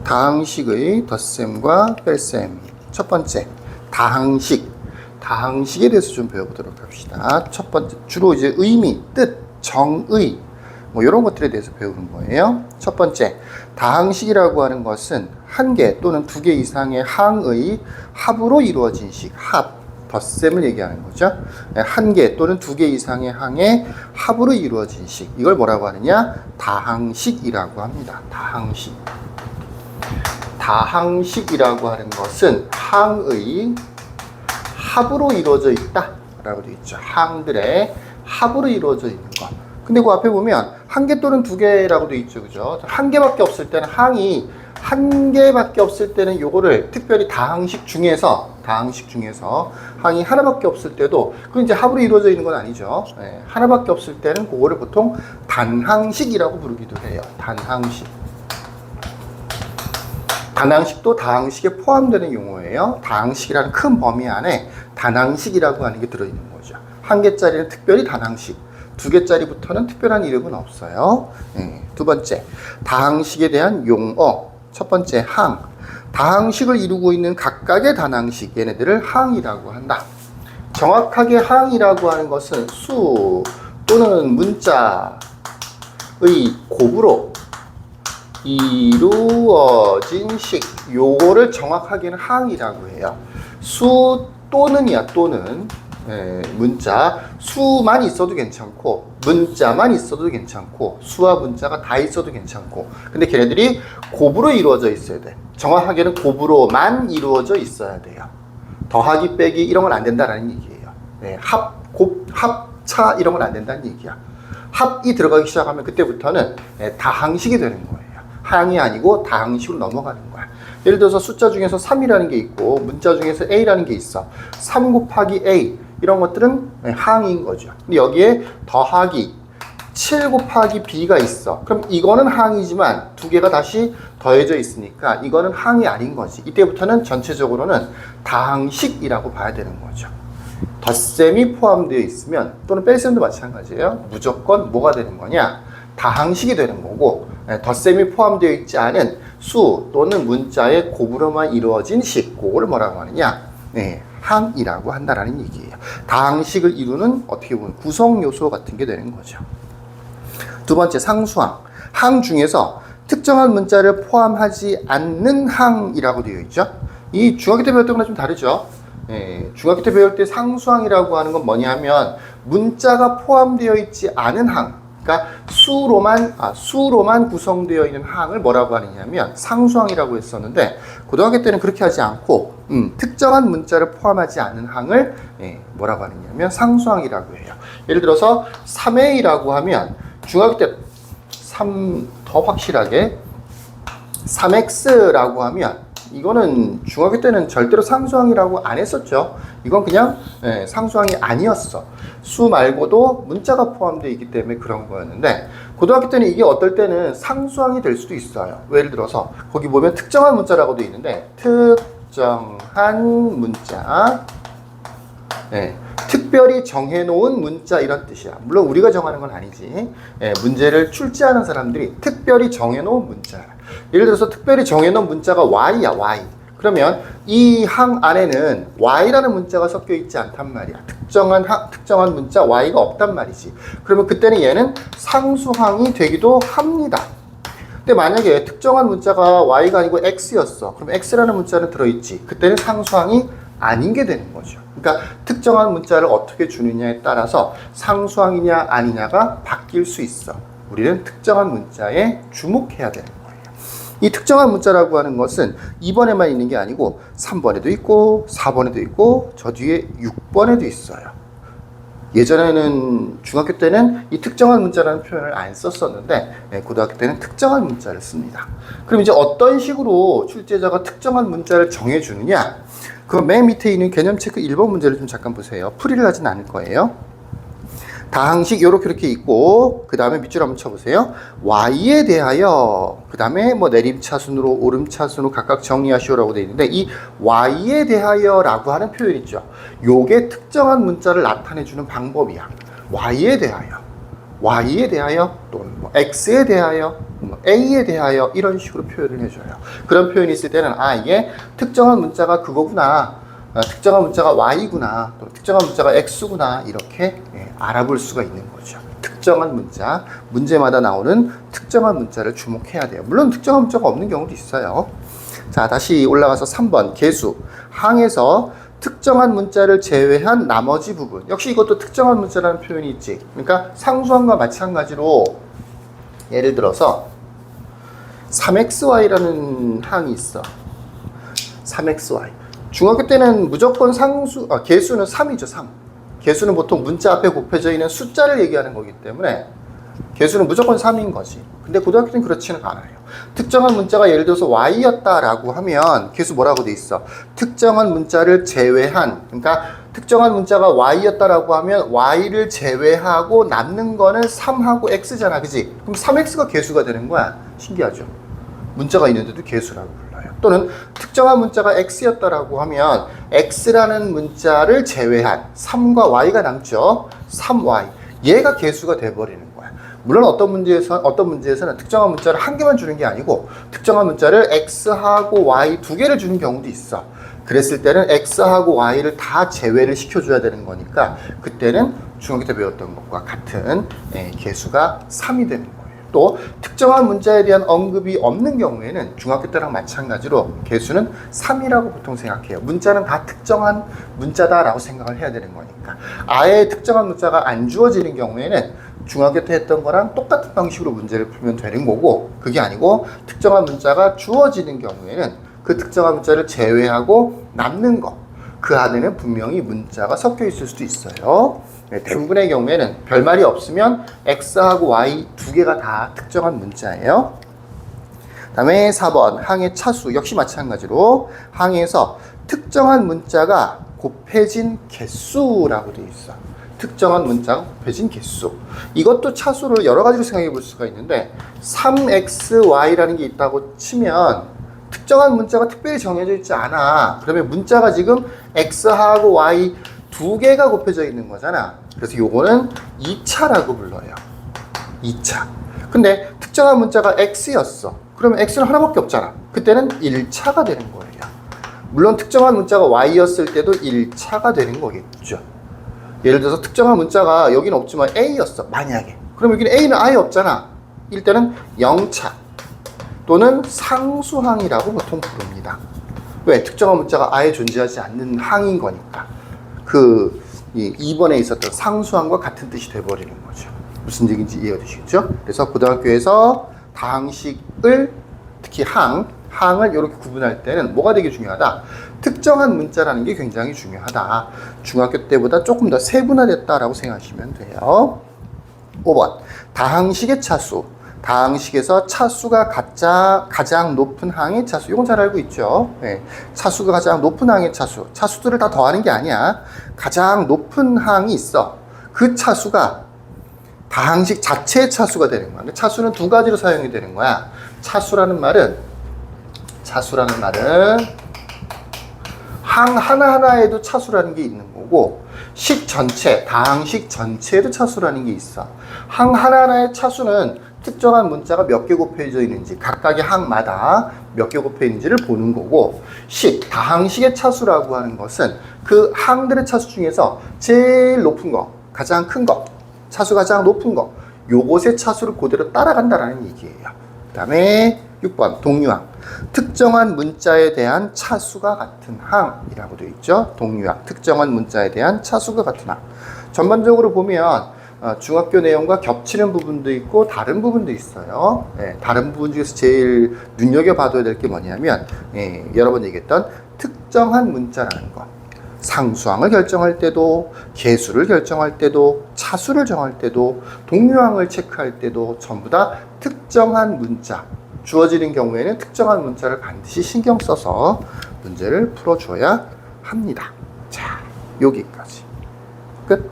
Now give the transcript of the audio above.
다항식의 덧셈과 뺄셈. 첫 번째, 다항식에 대해서 좀 배워보도록 합시다. 첫 번째, 주로 이제 의미, 뜻, 정의, 뭐 이런 것들에 대해서 배우는 거예요. 첫 번째, 다항식이라고 하는 것은 한 개 또는 두 개 이상의 항의 합으로 이루어진 식, 덧셈을 얘기하는 거죠. 한 개 또는 두 개 이상의 항의 합으로 이루어진 식, 이걸 뭐라고 하느냐? 다항식이라고 합니다. 다항식이라고 하는 것은 항의 합으로 이루어져 있다 라고 되어 있죠. 항들의 합으로 이루어져 있는 것. 근데 그 앞에 보면 한 개 또는 두 개라고 되어 있죠. 그죠? 한 개밖에 없을 때는 항이 한 개밖에 없을 때는 요거를 특별히 다항식 중에서 항이 하나밖에 없을 때도 그건 이제 합으로 이루어져 있는 건 아니죠. 네, 하나밖에 없을 때는 그거를 보통 단항식이라고 부르기도 해요. 단항식도 다항식에 포함되는 용어예요. 다항식이라는 큰 범위 안에 단항식이라고 하는 게 들어있는 거죠. 한 개짜리는 특별히 단항식, 두 개짜리부터는 특별한 이름은 없어요. 두 번째, 다항식에 대한 용어. 첫 번째, 항. 다항식을 이루고 있는 각각의 단항식, 얘네들을 항이라고 한다. 정확하게 항이라고 하는 것은 수 또는 문자의 곱으로 이루어진 식, 요거를 정확하게는 항이라고 해요. 수 또는이야, 또는. 문자, 수만 있어도 괜찮고 문자만 있어도 괜찮고 수와 문자가 다 있어도 괜찮고, 근데 걔네들이 곱으로 이루어져 있어야 돼. 정확하게는 곱으로만 이루어져 있어야 돼요. 더하기 빼기 이런 건 안 된다라는 얘기예요. 합, 곱, 합차 이런 건 안 된다는 얘기야. 합이 들어가기 시작하면 그때부터는 다항식이 되는 거예요. 항이 아니고 다항식으로 넘어가는 거야. 예를 들어서 숫자 중에서 3이라는 게 있고 문자 중에서 A라는 게 있어. 3 곱하기 A 이런 것들은 항인 거죠. 근데 여기에 더하기 7 곱하기 B가 있어. 그럼 이거는 항이지만 두 개가 다시 더해져 있으니까 이거는 항이 아닌 거지. 이때부터는 전체적으로는 다항식이라고 봐야 되는 거죠. 덧셈이 포함되어 있으면 또는 뺄셈도 마찬가지예요. 무조건 뭐가 되는 거냐? 다항식이 되는 거고, 덧셈이 포함되어 있지 않은 수 또는 문자의 곱으로만 이루어진 식, 그거를 뭐라고 하느냐? 항이라고 한다라는 얘기예요. 다항식을 이루는 어떻게 보면 구성 요소 같은 게 되는 거죠. 두 번째, 상수항. 항 중에서 특정한 문자를 포함하지 않는 항이라고 되어 있죠. 이 중학교 때 배웠던 거랑 좀 다르죠. 중학교 때 배울 때 상수항이라고 하는 건 뭐냐면 문자가 포함되어 있지 않은 항, 그러니까 수로만 구성되어 있는 항을 뭐라고 하느냐면 상수항이라고 했었는데, 고등학교 때는 그렇게 하지 않고 특정한 문자를 포함하지 않은 항을 뭐라고 하느냐면 상수항이라고 해요. 예를 들어서 3A라고 하면 중학교 때 더 확실하게 3X라고 하면 이거는 중학교 때는 절대로 상수항이라고 안 했었죠. 이건 그냥 상수항이 아니었어. 수 말고도 문자가 포함되어 있기 때문에 그런 거였는데, 고등학교 때는 이게 어떨 때는 상수항이 될 수도 있어요. 예를 들어서 거기 보면 특정한 문자라고 되어 있는데, 특정한 문자, 특별히 정해놓은 문자 이런 뜻이야. 물론 우리가 정하는 건 아니지. 문제를 출제하는 사람들이 특별히 정해놓은 문자. 예를 들어서 특별히 정해놓은 문자가 Y야, Y. 그러면 이 항 안에는 Y라는 문자가 섞여 있지 않단 말이야. 특정한 문자 Y가 없단 말이지. 그러면 그때는 얘는 상수항이 되기도 합니다. 근데 만약에 특정한 문자가 Y가 아니고 X였어. 그럼 X라는 문자는 들어있지. 그때는 상수항이 아닌 게 되는 거죠. 그러니까 특정한 문자를 어떻게 주느냐에 따라서 상수항이냐 아니냐가 바뀔 수 있어. 우리는 특정한 문자에 주목해야 되는 거예요. 이 특정한 문자라고 하는 것은 2번에만 있는 게 아니고 3번에도 있고 4번에도 있고 저 뒤에 6번에도 있어요. 예전에는 중학교 때는 이 특정한 문자라는 표현을 안 썼었는데 고등학교 때는 특정한 문자를 씁니다. 그럼 이제 어떤 식으로 출제자가 특정한 문자를 정해주느냐? 그 맨 밑에 있는 개념 체크 1번 문제를 좀 잠깐 보세요. 풀이를 하진 않을 거예요. 다항식 이렇게 있고, 그 다음에 밑줄 한번 쳐보세요. Y에 대하여, 그 다음에 뭐 내림차순으로 오름차순으로 각각 정리하시오라고 되어 있는데, 이 Y에 대하여라고 하는 표현 있죠. 요게 특정한 문자를 나타내주는 방법이야. Y에 대하여 또는 뭐 X에 대하여 A에 대하여 이런 식으로 표현을 해줘요. 그런 표현이 있을 때는 이게 특정한 문자가 그거구나, 특정한 문자가 Y구나, 또 특정한 문자가 X구나 이렇게 알아볼 수가 있는 거죠. 특정한 문자, 문제마다 나오는 특정한 문자를 주목해야 돼요. 물론 특정한 문자가 없는 경우도 있어요. 자, 다시 올라가서 3번 개수. 항에서 특정한 문자를 제외한 나머지 부분. 역시 이것도 특정한 문자라는 표현이 있지. 그러니까 상수항과 마찬가지로 예를 들어서 3xy라는 항이 있어. 3xy. 중학교 때는 무조건 개수는 3이죠, 3. 개수는 보통 문자 앞에 곱해져 있는 숫자를 얘기하는 거기 때문에 개수는 무조건 3인 거지. 근데 고등학교 때는 그렇지는 않아요. 특정한 문자가 예를 들어서 y였다라고 하면 개수 뭐라고 돼 있어? 특정한 문자를 제외한, 그러니까 특정한 문자가 y였다라고 하면 y를 제외하고 남는 거는 3하고 x잖아, 그지? 그럼 3x가 개수가 되는 거야. 신기하죠? 문자가 있는데도 개수라고 불러요. 또는 특정한 문자가 x였다라고 하면 x라는 문자를 제외한 3과 y가 남죠. 3y. 얘가 개수가 돼버리는 거야. 물론 어떤 문제에서는 특정한 문자를 한 개만 주는 게 아니고 특정한 문자를 x하고 y 두 개를 주는 경우도 있어. 그랬을 때는 x하고 y를 다 제외를 시켜줘야 되는 거니까 그때는 중학교 때 배웠던 것과 같은 개수가 3이 되는 거예요. 또 특정한 문자에 대한 언급이 없는 경우에는 중학교 때랑 마찬가지로 개수는 3이라고 보통 생각해요. 문자는 다 특정한 문자다라고 생각을 해야 되는 거니까. 아예 특정한 문자가 안 주어지는 경우에는 중학교 때 했던 거랑 똑같은 방식으로 문제를 풀면 되는 거고, 그게 아니고 특정한 문자가 주어지는 경우에는 그 특정한 문자를 제외하고 남는 거, 그 안에는 분명히 문자가 섞여 있을 수도 있어요. 대부분의 경우에는 별말이 없으면 X하고 Y 두 개가 다 특정한 문자예요. 다음에 4번 항의 차수. 역시 마찬가지로 항에서 특정한 문자가 곱해진 개수라고 되어 있어. 특정한 문자가 곱해진 개수. 이것도 차수를 여러 가지로 생각해 볼 수가 있는데 3xy라는 게 있다고 치면 특정한 문자가 특별히 정해져 있지 않아. 그러면 문자가 지금 x하고 y 두 개가 곱해져 있는 거잖아. 그래서 요거는 2차라고 불러요. 2차. 근데 특정한 문자가 x였어. 그러면 x는 하나밖에 없잖아. 그때는 1차가 되는 거예요. 물론 특정한 문자가 y였을 때도 1차가 되는 거겠죠. 예를 들어서 특정한 문자가 여기는 없지만 a였어. 만약에. 그럼 여기는 a는 아예 없잖아. 일 때는 0차 또는 상수항이라고 보통 부릅니다. 왜? 특정한 문자가 아예 존재하지 않는 항인 거니까. 2번에 있었던 상수항과 같은 뜻이 돼버리는 거죠. 무슨 얘기인지 이해가 되시겠죠? 그래서 고등학교에서 다항식을, 특히 항을 이렇게 구분할 때는 뭐가 되게 중요하다? 특정한 문자라는 게 굉장히 중요하다. 중학교 때보다 조금 더 세분화됐다라고 생각하시면 돼요. 5번 다항식의 차수. 다항식에서 차수가 가장 높은 항의 차수. 이건 잘 알고 있죠. 네. 차수가 가장 높은 항의 차수. 차수들을 다 더하는 게 아니야. 가장 높은 항이 있어. 그 차수가 다항식 자체의 차수가 되는 거야. 차수는 두 가지로 사용이 되는 거야. 차수라는 말은 항 하나하나에도 차수라는 게 있는 거고, 식 전체, 다항식 전체에도 차수라는 게 있어. 항 하나하나의 차수는 특정한 문자가 몇 개 곱해져 있는지, 각각의 항마다 몇 개 곱해져 있는지를 보는 거고, 다항식의 차수라고 하는 것은 그 항들의 차수 중에서 제일 높은 거, 가장 큰 거, 차수 가장 높은 거, 요것의 차수를 그대로 따라간다라는 얘기예요. 그 다음에 6번 동류항. 특정한 문자에 대한 차수가 같은 항이라고 되어 있죠. 동류항. 특정한 문자에 대한 차수가 같은 항. 전반적으로 보면 중학교 내용과 겹치는 부분도 있고 다른 부분도 있어요. 다른 부분 중에서 제일 눈여겨봐둬야 될 게 뭐냐면 여러 번 얘기했던 특정한 문자라는 것. 상수항을 결정할 때도, 개수를 결정할 때도, 차수를 정할 때도, 동류항을 체크할 때도 전부 다 특정한 문자, 주어지는 경우에는 특정한 문자를 반드시 신경 써서 문제를 풀어줘야 합니다. 자, 여기까지. 끝.